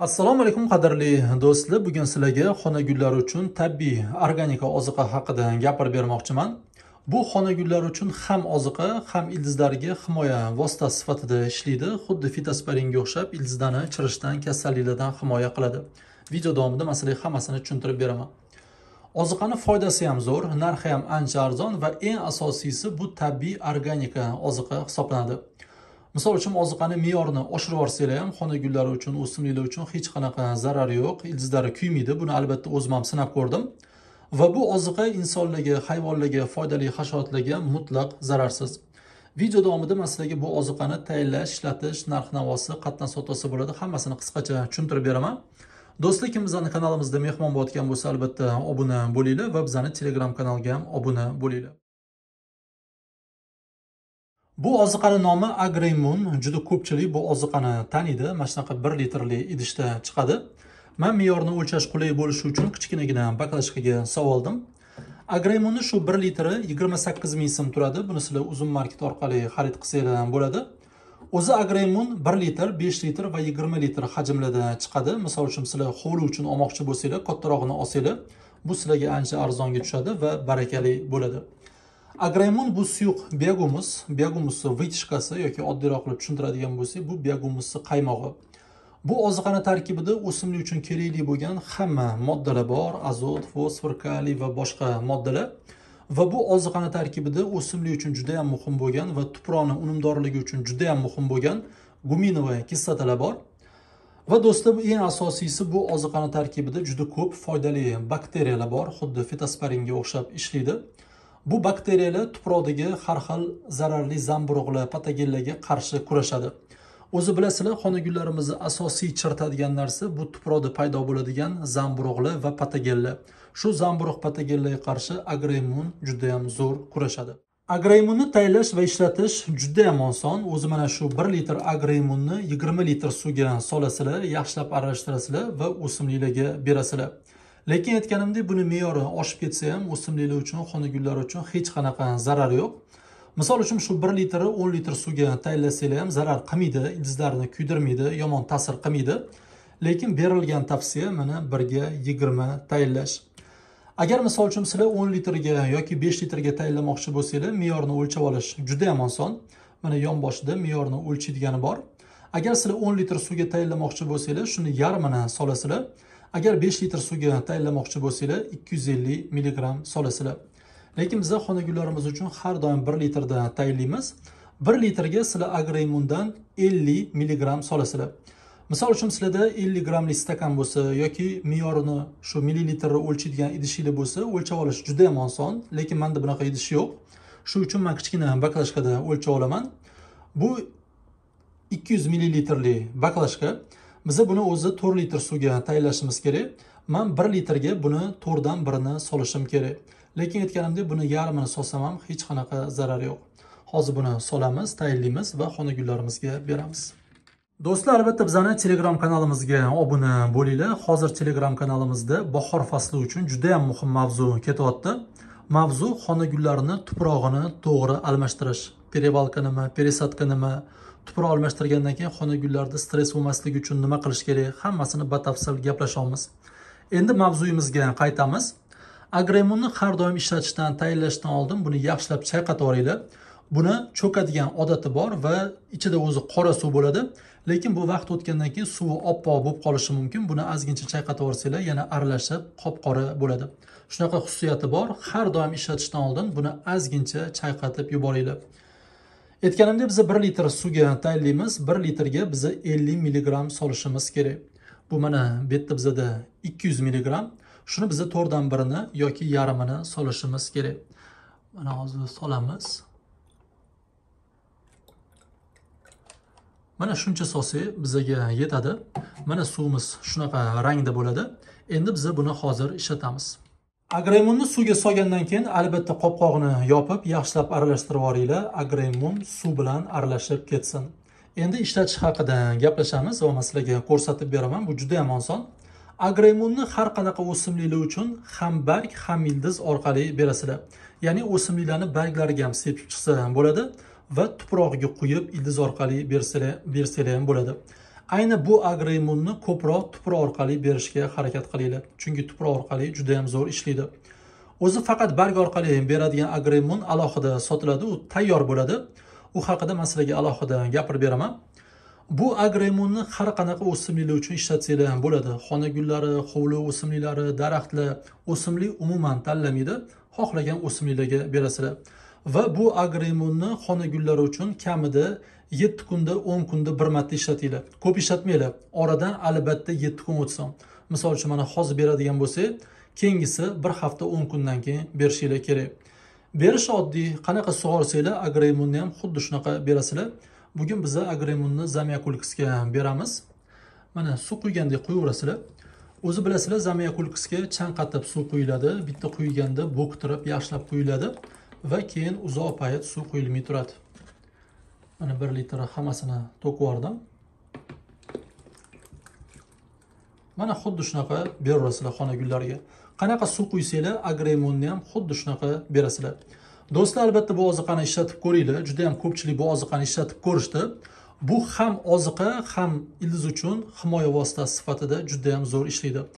Assalomu alaykum qadrli do'stlar. Bugun sizlarga xona gullari uchun tabiiy organika oziqa haqida gapirib bermoqchiman. Bu xona gullari uchun ham oziqa, ham ildizlarga himoya vositasi sifatida ishlaydi. Xuddi fitosporininga o'xshab ildizlarni chirishdan, kasalliklardan himoya qiladi. Video davomida men sizlarga hammasini tushuntirib beraman. Oziqaning foydasi ham zo'r, narxi ham ancha arzon va eng asosiysi bu tabiiy organika oziqa hisoblanadi. Misol uchun oziqani me'yorini oshirib yuborsanglar ham xona gullari uchun, o'simliklar uchun hech qanaqa zarari yo'q, ildizlari kuymaydi. Buni albatta o'zim ham sinab ko'rdim. Va bu oziqa insonlarga, hayvonlarga, foydali hasharotlarga mutlaq zararsiz. Video davomida men sizlarga bu oziqani tayyorlash, ishlatish, narx-navosi, qatdan savdosi bo'ladi. Hammasini qisqacha tushuntirib beraman. Do'stlar, kim bizning kanalimizda mehmon bo'layotgan bo'lsa, albatta obuna bo'linglar va bizning Telegram kanalga ham obuna bo'linglar. Bu oziqaning nomi Agreymun. Juda ko'pchilik bu oziqani taniydi. Mana shunaqa 1 litrli idishda chiqadi. Men me'yorni o'lchash qulay bo'lishi uchun kichkinagina baklashkaga soldim. Agreymunning shu 1 litri 28 ming so'm turadi. Buni sizlar uzun market orqali xarid qilsanglar ham bo'ladi. O'zi Agreymun 1 litr, 5 litr va 20 litr hajmlarda chiqadi. Misol uchun sizlar hovli uchun olmoqchi bo'lsanglar, kattarog'ini olsanglar, bu sizlarga ancha arzonga tushadi va barakali bo'ladi. Agreymun bu suyuq biagumus vitishkasi yoki oddiyroq qilib tushuntiradigan bo'lsak, bu biagumus qaymog'i. Bu oziqaning tarkibida o'simlik uchun kerakli bo'lgan hamma moddalar bor: azot, fosfor, kaliy va boshqa moddalar. Va bu oziqaning tarkibida o'simlik uchun juda ham muhim bo'lgan va tuproqning unumdorligi uchun juda ham muhim bo'lgan guminovoy kislotalar bor. Va do'stlar, eng asosiysi bu oziqaning tarkibida juda ko'p foydali bakteriyalar bor, xuddi fitosporinga o'xshab ishlaydi. Bu bakteriyalar tuproqdagi har xil zararli zamburug'lar, patogenlarga qarshi kurashadi. O'zi bilasizlar, xona gullarimizni asosiy chiritadigan narsa bu tuproqda paydo bo'ladigan zamburug'lar va patogenlar. Shu zamburug' patogenlarga qarshi Agreymun juda ham zo'r kurashadi. Agreymunni tayyorlash va ishlatish juda ham oson. O'zi mana shu 1 litr Agreymunni 20 litr suvga solasizlar, yaxshilab aralashtirasizlar va o'simliklarga berasizlar. Lekin aytganimdek, buni me'yori oshib ketsa ham o'simliklar uchun, xona gullari uchun hech qanaqa zarar yo'q. Misol uchun shu 1 litri 10 litr suvga tayyorlasanglar ham zarar qilmaydi, ildizlarni kuydirmaydi, yomon ta'sir qilmaydi. Lekin berilgan tavsiya mana 1 ga 20 tayyorlash. Agar misol uchun sizlar 10 litrga yoki 5 litrga tayyorlamoqchi bo'lsanglar, me'yorni o'lchab olish juda ham oson. Mana yon boshida me'yorni o'lchaydigani bor. Agar sizlar 10 litr suvga tayyorlamoqchi bo'lsanglar, shuni yarmini solasizlar. Agar 5 litr suvga tayyorlamoqchi bo'lsanglar, 250 mg solasizlar. Lekin biz xona gullarimiz uchun har doim 1 litrda tayyorlaymiz. 1 litrga sizlar Agreymundan 50 mg solasizlar. Misol uchun sizlarda 50 gramlik stakan bo'lsa yoki me'yorini shu millilitrni o'lchaydigan idishinglar bo'lsa, o'lchab olish juda ham oson, lekin menda bunaqa idish yo'q. Shu uchun men kichkina baklashkada o'lchab olaman. Bu 200 millilitrli baklashka. Biz buni o'zi 4 litr suvga tayyorlashimiz kerak. Men 1 litrga buni 4 dan 1ni solishim kerak. Lekin aytganimdek, buni yarmini solsam ham hech qanaqa zarar yo'q. Hozir buni solamiz, tayyorlaymiz va xona gullarimizga beramiz. Do'stlar, albatta bizning Telegram kanalimizga obuna bo'linglar. Hozir Telegram kanalimizda bahor fasli uchun juda ham muhim mavzu ketyapti. Mavzu xona gullarini tuprog'ini to'g'ri almashtirish. Perivalka nima, perisadka nima, tuproq almashtirgandan keyin xona gullarida stress bo'lmasligi uchun nima qilish kerak, hammasini batafsil gaplashamiz. Endi mavzuyimizga qaytamiz. Agreymunni har doim ishlatishdan, tayyorlashdan oldin buni yaxshilab chayqatib olinglar. Buni cho'kadigan odati bor va ichida o'zi qora suv bo'ladi. Lekin bu vaqt o'tgandan keyin suvi oppoq bo'lib qolishi mumkin. Buni ozgincha chayqatib olsanglar, yana aralashib qop-qora bo'ladi. Shunaqa xususiyati bor. Har doim ishlatishdan oldin buni ozgincha chayqatib yuboringlar. Aytganimdek, biz 1 litr suvga tayyorlaymiz. 1 litrga biz 50 mg solishimiz kerak. Bu mana bu yerda bizda 200 mg. Shuni biz 4 dan 1ni yoki yarmini solishimiz kerak. Mana hozir solamiz. Mana shuncha solsak bizga yetadi. Mana suvimiz shunaqa rangda bo'ladi. Endi biz buni hozir ishlatamiz. Agreymunni suvga solgandan keyin albatta qopqog'ini yopib, yaxshilab aralashtirib olinglar. Agreymun suv bilan aralashib ketsin. Endi ishlatish haqida gaplashamiz va sizlarga ko'rsatib beraman. Bu juda ham oson. Agreymunni har qanaqa o'simliklar uchun ham barg, ham ildiz orqali berasizlar. Ya'ni o'simliklarni barglariga ham sepib chiqsa ham bo'ladi va tuprog'iga quyib ildiz orqali bersanglar ham bo'ladi. Ayni bu agroimmunni ko'proq tuproq orqali berishga harakat qilinglar. Chunki tuproq orqali juda ham zo'r ishlaydi. O'zi faqat barg orqali beradigan agroimmun alohida sotiladi, u tayyor bo'ladi. U haqida men sizlarga alohida gapirib beraman. Bu agroimmunni har qanaqa o'simliklar uchun ishlatsanglar ham bo'ladi. Xona gullari, hovli o'simliklari, daraxtlar, o'simlik umuman tanlamaydi. Xohlagan o'simliklarga berasizlar. Va bu agroimmunni xona gullari uchun kamida 7 kunda, 10 kunda bir marta ishlatinglar. Ko'p ishlatmanglar. Oradan albatta 7 kun o'tsin. Misol uchun mana hozir beradigan bo'lsak, keyingisi bir hafta 10 kundan keyin berishinglar kerak. Berish oddiy. Qanaqa sug'orsanglar, agroimmunni ham xuddi shunaqa berasizlar. Bugun biz agroimmunni Zamyakulixga beramiz. Mana suv quygandek qo'yaverasizlar. O'zi bilasizlar, Zamyakulixga chanqatib suv quyiladi. Bitta quyganda bo'ktirib, yaxshilab quyiladi va keyin uzoq payt suv quyilmay turadi. Mana 1 litr hammasini to'kib yubordim. Mana xuddi shunaqa beraverasizlar xona gullariga. Qanaqa suv quysanglar, agroimmunni ham xuddi shunaqa berasizlar. Do'stlar, albatta bu oziqani ishlatib ko'ringlar. Juda ham ko'pchilik bu oziqani ishlatib ko'rishdi. Bu ham oziqa, ham ildiz uchun himoya vositasi sifatida juda ham zo'r ishlaydi.